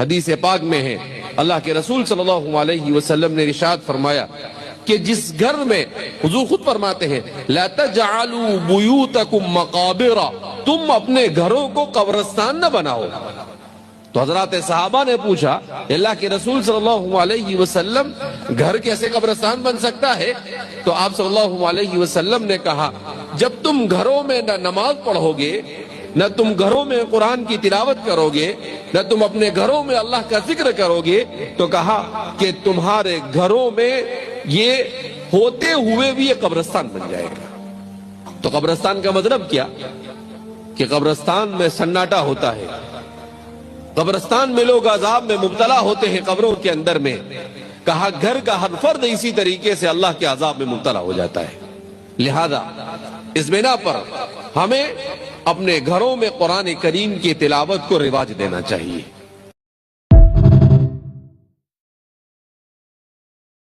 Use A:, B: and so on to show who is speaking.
A: حدیث پاک میں ہے، اللہ کے رسول صلی اللہ علیہ وسلم نے ارشاد فرمایا کہ جس گھر میں، حضور خود فرماتے ہیں لا تجعلوا بیوتکم مقابر، تم اپنے گھروں کو قبرستان نہ بناؤ۔ تو حضرات صحابہ نے پوچھا اللہ کے رسول صلی اللہ علیہ وسلم گھر کیسے قبرستان بن سکتا ہے؟ تو آپ صلی اللہ علیہ وسلم نے کہا جب تم گھروں میں نہ نماز پڑھو گے، نہ تم گھروں میں قرآن کی تلاوت کرو گے، نہ تم اپنے گھروں میں اللہ کا ذکر کرو گے، تو کہا کہ تمہارے گھروں میں یہ ہوتے ہوئے بھی یہ قبرستان بن جائے گا۔ تو قبرستان کا مطلب کیا؟ کہ قبرستان میں سناٹا ہوتا ہے، قبرستان میں لوگ عذاب میں مبتلا ہوتے ہیں قبروں کے اندر میں۔ کہا گھر کا ہر فرد اسی طریقے سے اللہ کے عذاب میں مبتلا ہو جاتا ہے۔ لہذا اس بنا پر ہمیں اپنے گھروں میں قرآن کریم کی تلاوت کو رواج دینا چاہیے۔